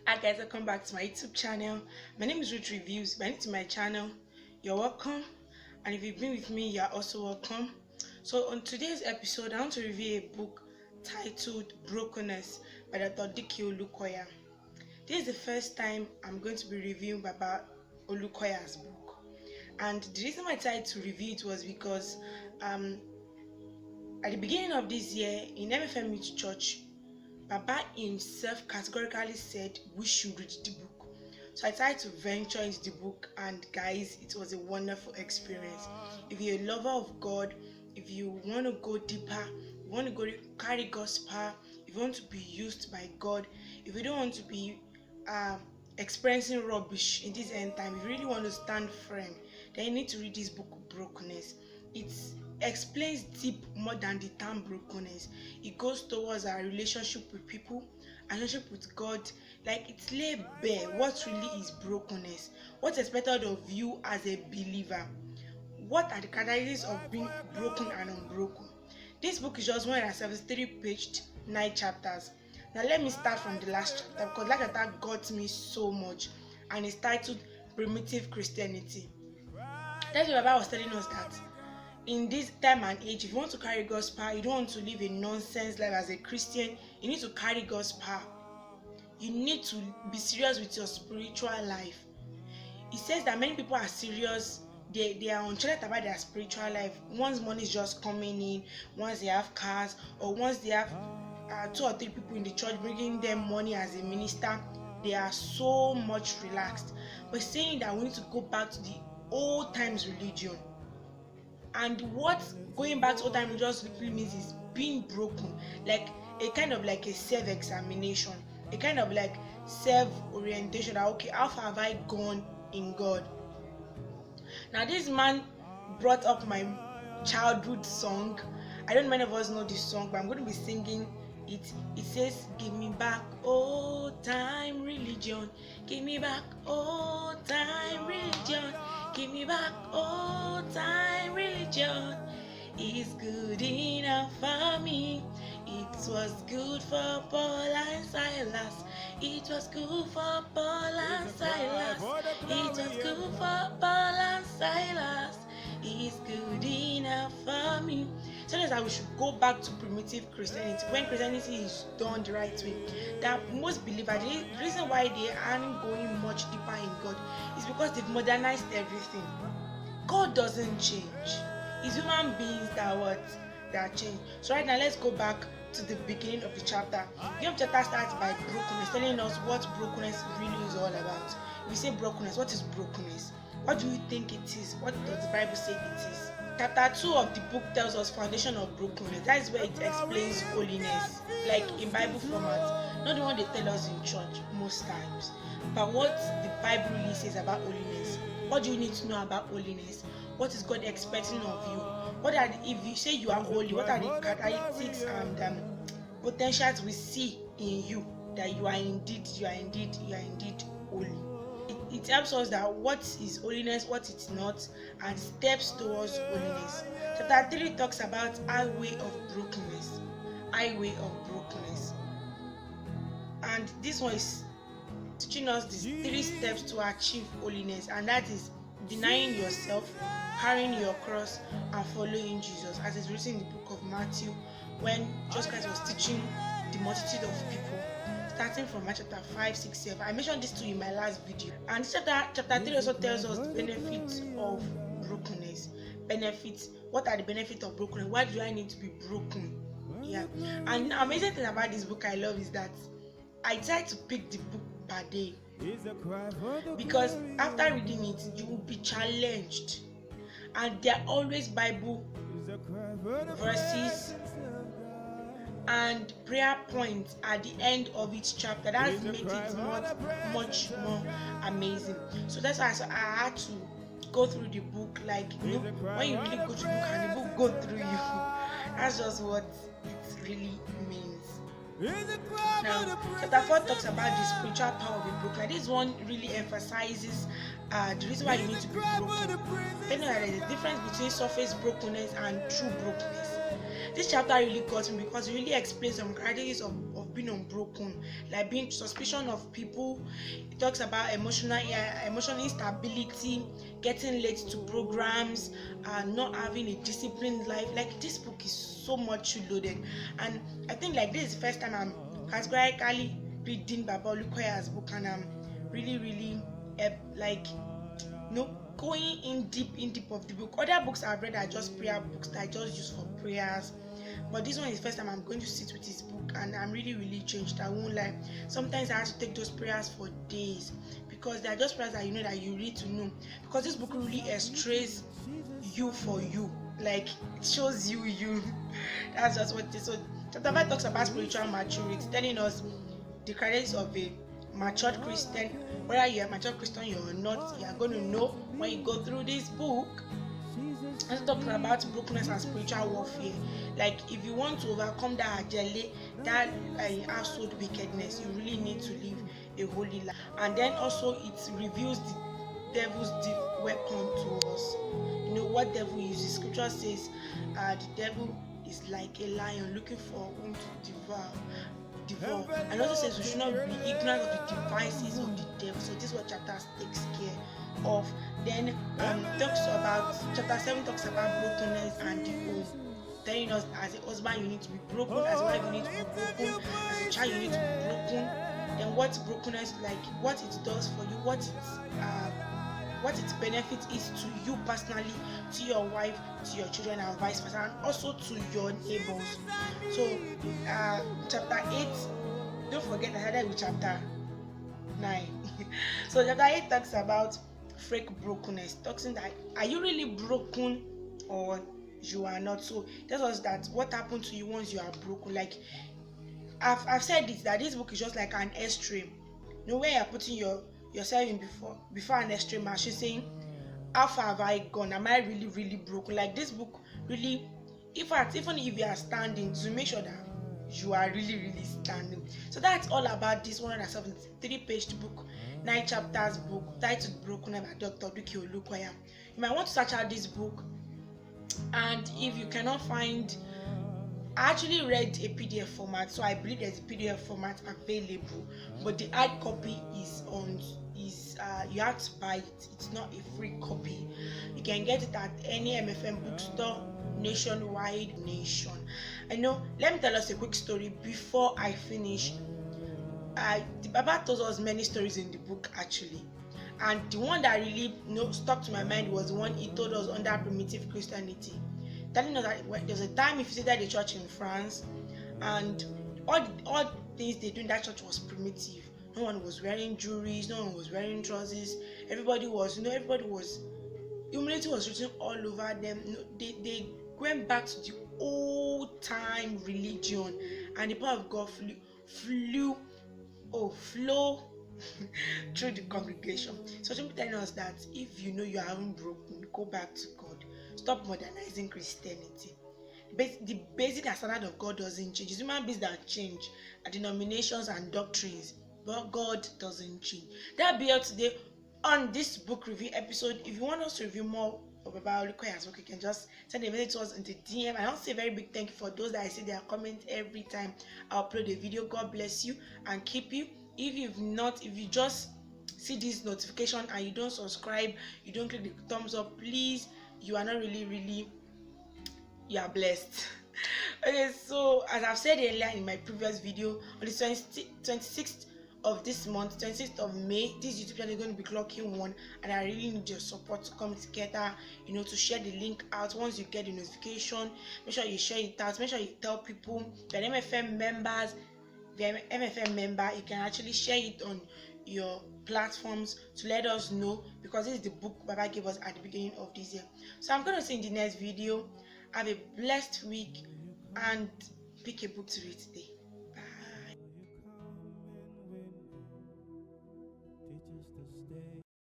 Hi guys, welcome back to my YouTube channel. My name is Ruth Reviews. If you're new to my channel, you're welcome, and if you've been with me, you're also welcome. So on today's episode, I want to review a book titled Brokenness by Dr. Dike Olukoya. This is the first time I'm going to be reviewing Baba Olukoya's book, and the reason why I decided to review it was because at the beginning of this year in MFM Youth Church, Baba himself categorically said we should read the book. So I tried to venture into the book, and guys, it was a wonderful experience. If you're a lover of God, if you want to go deeper, you want to go carry God's power, if you want to be used by God, if you don't want to be experiencing rubbish in this end time, if you really want to stand firm, then you need to read this book, Brokenness. It explains deep more than the term brokenness. It goes towards our relationship with people, our relationship with God. Like, it's laid bare what really is brokenness, what's expected of you as a believer, what are the characteristics of being broken and unbroken. This book is just 173-paged, 9 chapters. Now let me start from the last chapter, because that chapter got me so much, and it's titled Primitive Christianity. That's what Bible was telling us, that in this time and age, if you want to carry God's power, you don't want to live a nonsense life as a Christian, you need to carry God's power. You need to be serious with your spiritual life. It says that many people are serious, they are uncharted about their spiritual life. Once money is just coming in, once they have cars, or once they have 2 or 3 people in the church bringing them money as a minister, they are so much relaxed. But saying that we need to go back to the old times religion. And what going back to old time just literally means is being broken, like a kind of like a self-examination, a kind of like self-orientation, that okay, how far have I gone in God? Now this man brought up my childhood song. I don't know many of us know this song, but I'm going to be singing it. It says, give me back old time religion, give me back old time religion, give me back old time religion. It's good enough for me. It was good for Paul and Silas. It was good for Paul and Silas. It was good for Paul and Silas. It's good enough for me. So that's how we should go back to primitive Christianity, when Christianity is done the right way. That most believers, the reason why they aren't going much deeper in God is because they've modernized everything. God doesn't change. It's human beings that change. So right now, let's go back to the beginning of the chapter. The chapter starts by brokenness, telling us what brokenness really is all about. If we say brokenness, what is brokenness? What do you think it is? What does the Bible say it is? Chapter 2 of the book tells us foundation of brokenness. That is where it explains holiness, like in Bible format, not the one they tell us in church most times, but what the Bible really says about holiness. What do you need to know about holiness? What is God expecting of you? What are if you say you are holy, what are the characteristics and potentials we see in you that you are indeed holy? It helps us that what is holiness, what it's not, and steps towards holiness. Chapter 3 talks about highway of brokenness. Highway of brokenness. And this one is teaching us these 3 steps to achieve holiness, and that is denying yourself, carrying your cross, and following Jesus, as is written in the book of Matthew, when Jesus Christ was teaching the multitude of people, starting from chapter 5, 6, 7. I mentioned this too in my last video. And chapter 3 also tells us the benefits of brokenness. Benefits. What are the benefits of brokenness? Why do I need to be broken? Yeah. And the amazing thing about this book I love is that I try to pick the book per day, because after reading it, you will be challenged, and there are always Bible verses and prayer points at the end of each chapter. That makes it much more amazing. So that's why I had to go through the book, like, you know, when you really go through the book and the book go through you. That's just what it really means. Now, chapter 4 talks about the spiritual power of a broken. This one really emphasizes the reason why you need to be broken. Then there is a difference between surface brokenness and true brokenness. This chapter really got me because it really explains some characteristics of being unbroken, like being suspicion of people. It talks about emotional instability, getting late to programs, and not having a disciplined life. Like this book is so much loaded, and I think like this is the first time I'm categorically reading Baba Olukoya's book, and I'm really like going in deep of the book. Other books I've read are just prayer books that I just use for prayers, but this one is the first time I'm going to sit with his book, and I'm really changed. I won't lie. Sometimes I have to take those prayers for days, because they are just prayers that you know that you need to know, because this book really extrays you for you, like it shows you. That's just what it is. So chapter 5 talks about spiritual maturity, telling us the credits of a matured Christian. Whether you're a matured Christian or not, you are going to know when you go through this book. And talking about brokenness and spiritual warfare. Like if you want to overcome that ajele, that household wickedness, you really need to live a holy life. And then also it reveals the devil's deep weapon to us. You know what devil uses. Scripture says the devil is like a lion looking for whom to devour. And also says we should not be ignorant of the devices of the devil. So this is what chapter takes care of. Then talks about chapter 7 talks about brokenness and the home, telling us as a husband you need to be broken, as a wife you need to be broken, as a child you need to be broken. Then what brokenness, like what it does for you, what its benefit is to you personally, to your wife, to your children, and vice versa, and also to your neighbors. So chapter 8, don't forget I had with chapter 9. So chapter 8 talks about fake brokenness, talking that are you really broken or you are not. So tells us that what happened to you once you are broken. Like I've said this, that this book is just like an extreme. You know, where you're putting yourself in before an extreme machine, saying how far have I gone, am I really broken. Like this book really, even if you are standing, to make sure that you are really standing. So that's all about this 173-page book, 9 chapters book titled Broken by Dr. Duke Olukoya. You might want to search out this book, and if you cannot find, I actually read a PDF format, so I believe there's a PDF format available, but the hard copy is you have to buy it. It's not a free copy. You can get it at any MFM bookstore nationwide. I know. Let me tell us a quick story before I finish. The Baba told us many stories in the book actually, and the one that really stuck to my mind was the one he told us under primitive Christianity, telling us that there's a time he visited the church in France, and all things they do in that church was primitive. No one was wearing jewelry, no one was wearing trousers. Everybody was humility was written all over them. They went back to the old time religion, and the power of God flow through the congregation. So I'm telling us that if you know you haven't broken, go back to God. Stop modernizing Christianity. The basic and standard of God doesn't change. It's human beings that change, denominations and doctrines, but God doesn't change. That'll be all today on this book review episode. If you want us to review more of Baba Olukoya's book, you can just send a message to us into DM. And I'll say a very big thank you for those that I see their comments every time I upload a video. God bless you and keep you. If you just see this notification and you don't subscribe, you don't click the thumbs up, please, you are not really, you are blessed. Okay, so as I've said earlier in my previous video, on the 26th of this month, 26th of May, this YouTube channel is going to be clocking 1, and I really need your support to come together, to share the link out. Once you get the notification, make sure you share it out, make sure you tell people. If you're MFM members, if you're MFM member, you can actually share it on your platforms to let us know, because this is the book Baba gave us at the beginning of this year. So I'm going to see you in the next video. Have a blessed week and pick a book to read today.